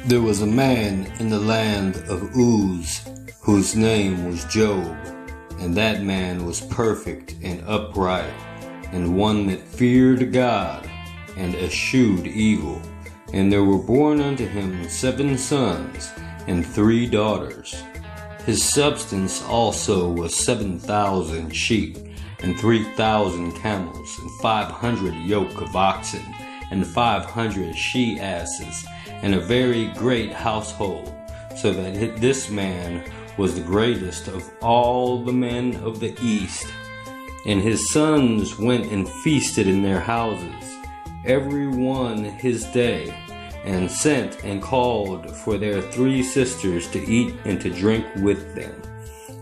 There was a man in the land of Uz whose name was Job, and that man was perfect and upright, and one that feared God and eschewed evil. And there were born unto him 7 sons and 3 daughters. His substance also was 7,000 sheep, and 3,000 camels, and 500 yoke of oxen, and 500 she-asses, and a very great household, so that this man was the greatest of all the men of the east. And his sons went and feasted in their houses, every one his day, and sent and called for their 3 sisters to eat and to drink with them.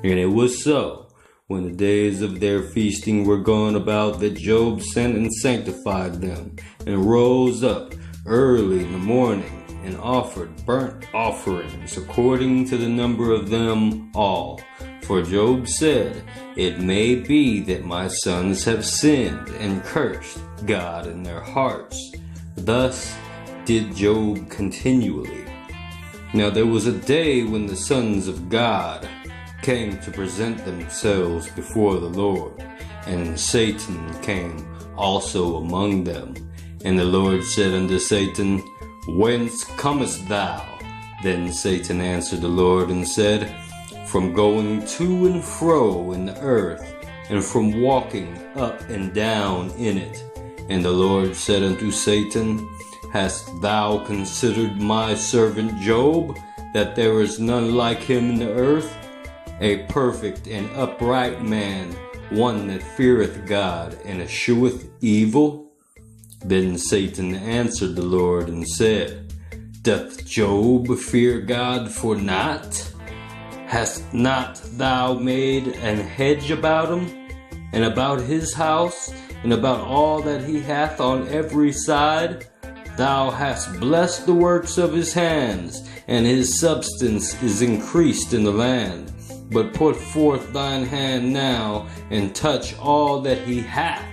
And it was so, when the days of their feasting were gone about, that Job sent and sanctified them, and rose up early in the morning, and offered burnt offerings according to the number of them all. For Job said, "It may be that my sons have sinned and cursed God in their hearts." Thus did Job continually. Now there was a day when the sons of God came to present themselves before the Lord, and Satan came also among them. And the Lord said unto Satan, "Whence comest thou?" Then Satan answered the Lord and said, "From going to and fro in the earth, and from walking up and down in it." And the Lord said unto Satan, "Hast thou considered my servant Job, that there is none like him in the earth, a perfect and upright man, one that feareth God and escheweth evil?" Then Satan answered the Lord and said, "Doth Job fear God for naught? Hast not thou made an hedge about him, and about his house, and about all that he hath on every side? Thou hast blessed the works of his hands, and his substance is increased in the land. But put forth thine hand now, and touch all that he hath,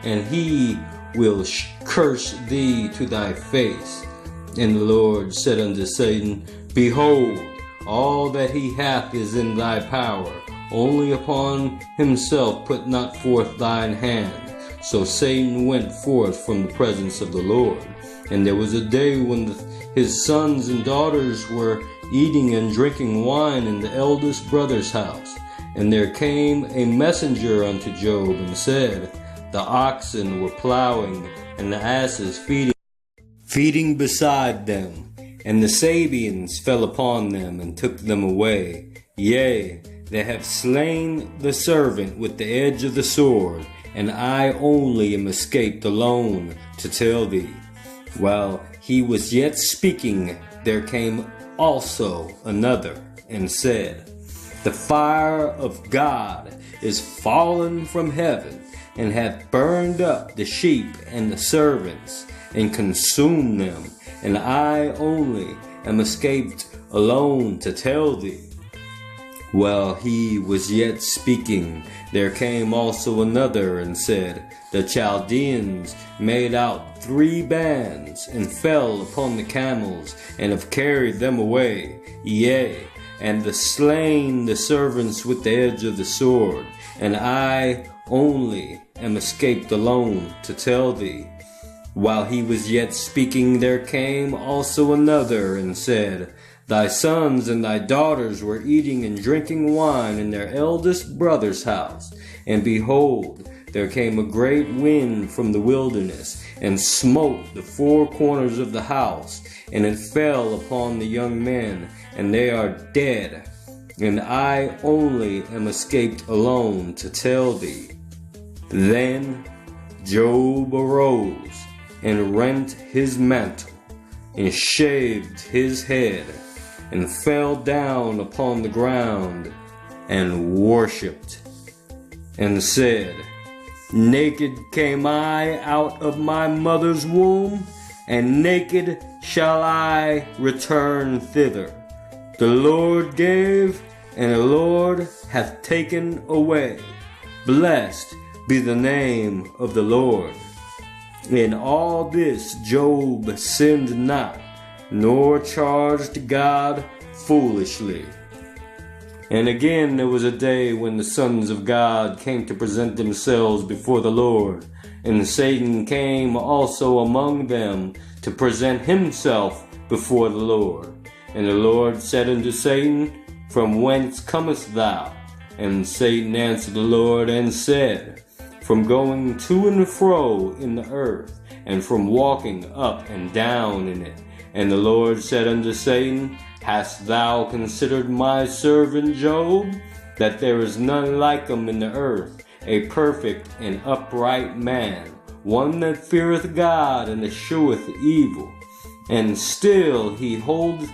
and he will curse thee to thy face." And the Lord said unto Satan, "Behold, all that he hath is in thy power, only upon himself put not forth thine hand." So Satan went forth from the presence of the Lord. And there was a day when his sons and daughters were eating and drinking wine in the eldest brother's house. And there came a messenger unto Job and said, "The oxen were plowing, and the asses feeding beside them, and the Sabeans fell upon them and took them away. Yea, they have slain the servant with the edge of the sword, and I only am escaped alone to tell thee." While he was yet speaking, there came also another and said, "The fire of God is fallen from heaven, and hath burned up the sheep and the servants, and consumed them, and I only am escaped alone to tell thee." While he was yet speaking, there came also another and said, "The Chaldeans made out 3 bands, and fell upon the camels, and have carried them away, yea, and the slain the servants with the edge of the sword, and I only am escaped alone to tell thee." While he was yet speaking, there came also another and said, "Thy sons and thy daughters were eating and drinking wine in their eldest brother's house, and behold, there came a great wind from the wilderness, and smote the 4 corners of the house, and it fell upon the young men, and they are dead, and I only am escaped alone to tell thee." Then Job arose, and rent his mantle, and shaved his head, and fell down upon the ground, and worshipped, and said, "Naked came I out of my mother's womb, and naked shall I return thither. The Lord gave, and the Lord hath taken away. Blessed be the name of the Lord." In all this Job sinned not, nor charged God foolishly. And again there was a day when the sons of God came to present themselves before the Lord, and Satan came also among them to present himself before the Lord. And the Lord said unto Satan, From whence comest thou? And Satan answered the Lord and said, From going to and fro in the earth, and from walking up and down in it. And the Lord said unto Satan, Hast thou considered my servant Job, that there is none like him in the earth, a perfect and upright man, one that feareth God and escheweth evil, and still he holdeth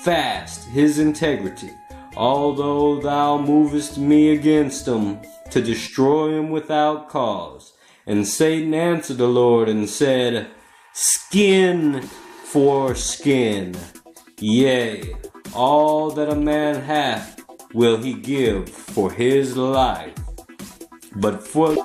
fast his integrity, although thou movest me against him to destroy him without cause. And Satan answered the Lord and said, Skin for skin. Yea, all that a man hath will he give for his life. But for